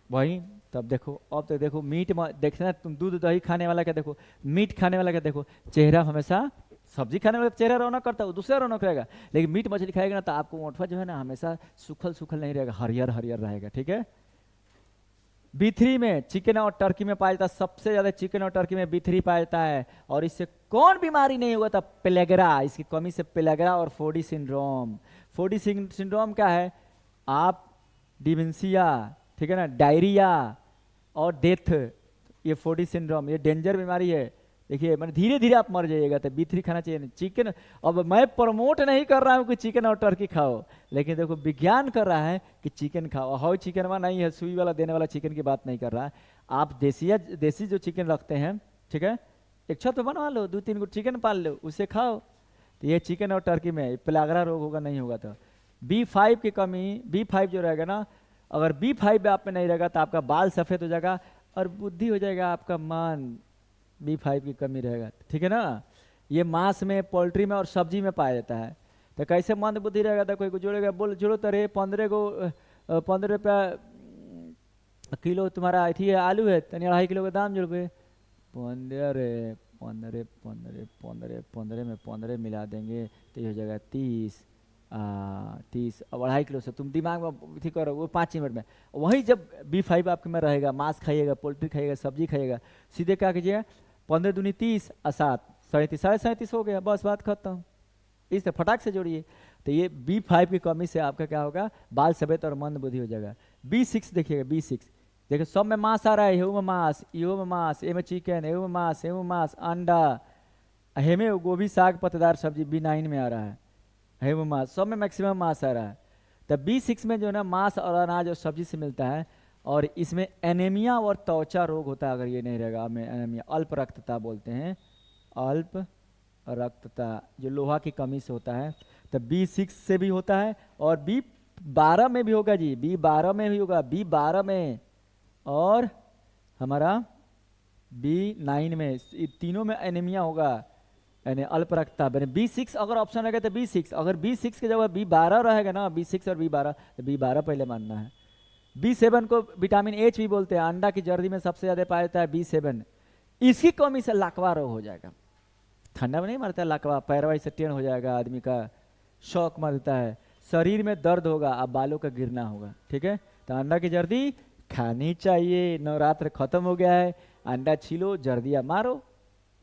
वही तब देखो, अब तो देखो मीट देखना, तुम दूध दही खाने वाला क्या देखो, मीट खाने वाला क्या देखो, चेहरा हमेशा, सब्जी खाने वाला चेहरा रौनक करता है, वो दूसरा रौनक रहेगा। लेकिन मीट मछली खाएगा ना तो आपको ओंठवा जो है ना हमेशा सूखल सूखल नहीं रहेगा, हरियर हरियर रहेगा, ठीक है। B3 में, चिकन और टर्की में पाया जाता है, सबसे ज्यादा चिकन और टर्की में B3 पाया जाता है। और इससे कौन बीमारी नहीं होगा? तब पेलेग्रा, इसकी कमी से पेलेग्रा और फोडी सिंड्रोम। फोडी सिंड्रोम क्या है? आप डिमेंशिया, ठीक है ना, डायरिया और डेथ, ये फोडी सिंड्रोम, ये डेंजर बीमारी है। देखिए मैंने धीरे धीरे आप मर जाइएगा। तो B3 खाना चाहिए। चिकन, अब मैं प्रमोट नहीं कर रहा हूँ कि चिकन और टर्की खाओ, लेकिन देखो विज्ञान कर रहा है कि चिकन खाओ। हाउ चिकन वा नहीं है, सुई वाला देने वाला चिकन की बात नहीं कर रहा है। आप देसी जो चिकन रखते हैं, ठीक है, एक छत पे बनवा लो, 2-3 गो चिकन पाल लो, उससे खाओ। तो ये चिकन और टर्की में पेलाग्रा रोग होगा, नहीं होगा। तो B5 की कमी, B5 जो रहेगा ना, अगर B5 आप में नहीं रहेगा तो आपका बाल सफ़ेद हो जाएगा और बुद्धि हो जाएगा, आपका मन। B5 की कमी रहेगा, ठीक है ना। ये मांस में, पोल्ट्री में और सब्जी में पाया जाता है। तो कैसे मंद बुद्धि रहेगा? तो कोई को जोड़ेगा, बोल जोड़ो तो रे 15 रुपया किलो तुम्हारा अथी है, आलू है, तनी 2.5 किलो का दाम जोड़बे। 15 में 15 मिला देंगे तो ये हो जाएगा 30। 30 अब 2.5 किलो से तुम दिमाग में ठीक करो, वो 5 मिनट में। वही जब B5 आपके में रहेगा, मांस खाइएगा, पोल्ट्री खाइएगा, सब्जी खाइएगा, सीधे क्या कीजिएगा, 15 दूनी 30 और 7 37, 37.5 हो गया, बस बात खत्म। इस तरह फटाक से जोड़िए। तो ये B5 की कमी से आपका क्या होगा? बाल सफेद और मंद बुद्धि हो जाएगा। B6 देखिएगा, B6 देखिए, सब में मांस आ रहा है, में मांस, इहो में मांस, ए में चिकन, एहू में मांस, एहू में मांस, अंडा, हेमे गोभी, साग, पत्तेदार सब्जी B9 में आ रहा है, है वो मांस, सब में मैक्सिमम मांस आ रहा है। तब B6 में जो है ना मांस और अनाज और सब्जी से मिलता है। और इसमें एनीमिया और त्वचा रोग होता है अगर ये नहीं रहेगा। हमें एनीमिया, अल्प रक्तता बोलते हैं, अल्प रक्तता, जो लोहा की कमी से होता है। तब B6 से भी होता है और B12 में भी होगा जी, B12 में भी होगा, B12 में और हमारा B9 में, तीनों में एनीमिया होगा, यानी अल्प रक्तता। B6 अगर ऑप्शन रहेगा तो B6, अगर B6 की जगह B12 रहेगा ना, B6 और B12, तो B12 पहले मानना है। B7 को विटामिन H भी बोलते हैं, अंडा की जर्दी में सबसे ज्यादा पाया जाता है B7। इसकी कमी से लकवा रोग हो जाएगा। ठंडा में नहीं मरता है लकवा, पैरवाई से टेढ़ हो जाएगा आदमी का, शौक मरता है, शरीर में दर्द होगा, अब बालों का गिरना होगा, ठीक है। तो अंडा की जर्दी खानी चाहिए। नवरात्र खत्म हो गया है, अंडा छीलो, जर्दिया मारो,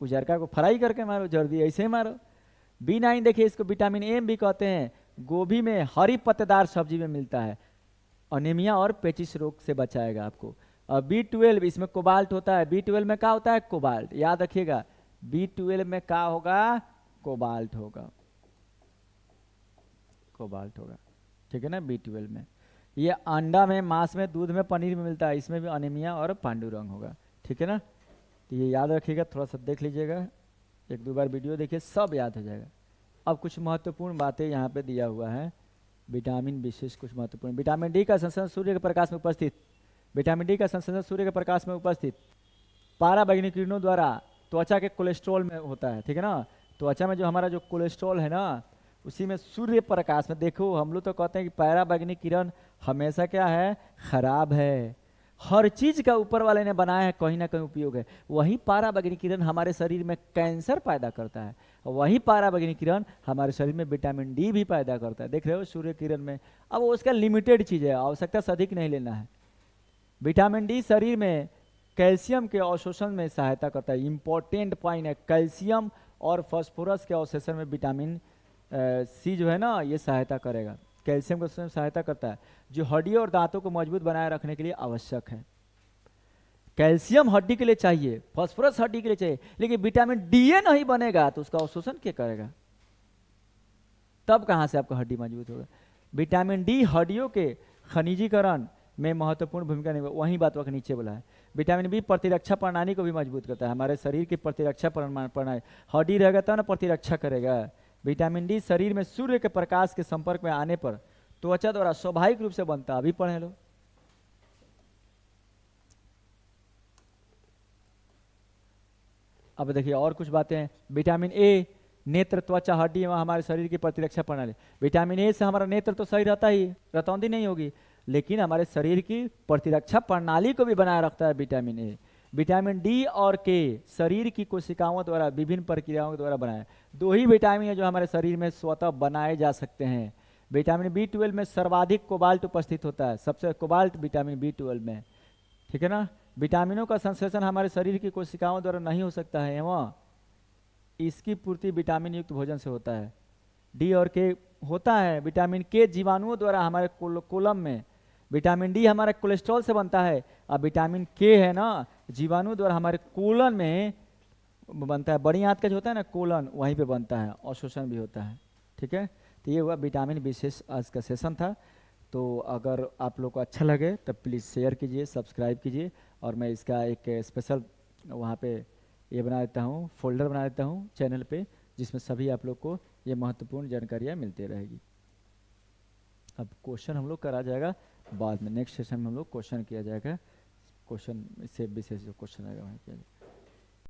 उजरका को फ्राई करके मारो, जर्दी ऐसे मारो। B9 देखिए, इसको विटामिन M भी कहते हैं, गोभी में, हरी पत्तेदार सब्जी में मिलता है, अनीमिया और पेचिस रोग से बचाएगा आपको। और B12 इसमें कोबाल्ट होता है। B12 में क्या होता है? कोबाल्ट, याद रखिएगा। B12 में क्या होगा, कोबाल्ट होगा, कोबाल्ट होगा, ठीक है ना। B12 में ये अंडा में, मांस में, दूध में, पनीर में मिलता है, इसमें भी अनीमिया और पांडुरंग होगा, ठीक है ना। तो ये याद रखिएगा, थोड़ा सा देख लीजिएगा, एक दो बार वीडियो देखिए, सब याद हो जाएगा। अब कुछ महत्वपूर्ण बातें यहाँ पे दिया हुआ है, विटामिन विशेष कुछ महत्वपूर्ण। विटामिन डी का संश्लेषण सूर्य के प्रकाश में उपस्थित, विटामिन डी का संश्लेषण सूर्य के प्रकाश में उपस्थित पाराबैंगनी किरणों द्वारा त्वचा के कोलेस्ट्रॉल में होता है, ठीक है ना। त्वचा में जो हमारा जो कोलेस्ट्रॉल है ना, उसी में सूर्य प्रकाश में, देखो हम लोग तो कहते हैं कि पराबैंगनी किरण हमेशा क्या है, खराब है। हर चीज का ऊपर वाले ने बनाया है, कहीं ना कहीं उपयोग है। वही पराबैंगनी किरण हमारे शरीर में कैंसर पैदा करता है, वही पराबैंगनी किरण हमारे शरीर में विटामिन डी भी पैदा करता है, देख रहे हो सूर्य किरण में। अब उसका लिमिटेड चीज है, आवश्यकता से अधिक नहीं लेना है। विटामिन डी शरीर में कैल्शियम के अवशोषण में सहायता करता है, इंपॉर्टेंट पॉइंट है। कैल्शियम और फास्फोरस के अवशोषण में विटामिन सी जो है ना, ये सहायता करेगा, कैल्शियम के अवशोषण में सहायता करता है, जो हड्डियों और दांतों को मजबूत बनाए रखने के लिए आवश्यक है। कैल्शियम हड्डी के लिए चाहिए, फास्फोरस हड्डी के लिए चाहिए, लेकिन विटामिन डी नहीं बनेगा तो उसका अवशोषण क्या करेगा, तब कहां से आपका हड्डी मजबूत होगा। विटामिन डी हड्डियों के खनिजीकरण में महत्वपूर्ण भूमिका निभा, वही बात वह नीचे बोला है। विटामिन बी प्रतिरक्षा प्रणाली को भी मजबूत करता है, हमारे शरीर की प्रतिरक्षा प्रणाली, हड्डी रहेगा तब ना प्रतिरक्षा करेगा। विटामिन डी शरीर में सूर्य के प्रकाश के संपर्क में आने पर त्वचा द्वारा स्वाभाविक रूप से बनता है, अभी पढ़े लो। अब देखिए और कुछ बातें हैं। विटामिन ए नेत्र, त्वचा, हड्डी एवं हमारे शरीर की प्रतिरक्षा प्रणाली। विटामिन ए से हमारा नेत्र तो सही रहता ही, रतौंधी नहीं होगी, लेकिन हमारे शरीर की प्रतिरक्षा प्रणाली को भी बनाए रखता है विटामिन ए। विटामिन डी और के शरीर की कोशिकाओं द्वारा विभिन्न प्रक्रियाओं द्वारा बनाए, दो ही विटामिन है जो हमारे शरीर में स्वतः बनाए जा सकते हैं। विटामिन B12 में सर्वाधिक कोबाल्ट उपस्थित होता है, सबसे कोबाल्ट विटामिन B12 में, ठीक है ना। विटामिनों का संश्लेषण हमारे शरीर की कोशिकाओं द्वारा नहीं हो सकता है, एवं इसकी पूर्ति विटामिन युक्त भोजन से होता है। डी और के होता है, विटामिन के जीवाणुओं द्वारा हमारे कोलम में, विटामिन डी हमारे कोलेस्ट्रॉल से बनता है, और विटामिन के है ना जीवाणु द्वारा हमारे कोलन में बनता है, बड़ी आंत का जो होता है ना कोलन, वहीं पे बनता है, अवशोषण भी होता है, ठीक है। तो ये हुआ विटामिन विशेष आज का सेशन था। तो अगर आप लोग को अच्छा लगे तो प्लीज़ शेयर कीजिए, सब्सक्राइब कीजिए, और मैं इसका एक स्पेशल वहाँ पे ये बना देता हूँ, फोल्डर बना देता हूँ चैनल पे, जिसमें सभी आप लोग को ये महत्वपूर्ण जानकारियाँ मिलती रहेगी। अब क्वेश्चन हम लोग करा जाएगा बाद में, नेक्स्ट सेशन में हम लोग क्वेश्चन किया जाएगा, क्वेश्चन से विशेष जो क्वेश्चन आएगा वहाँ किया जाएगा।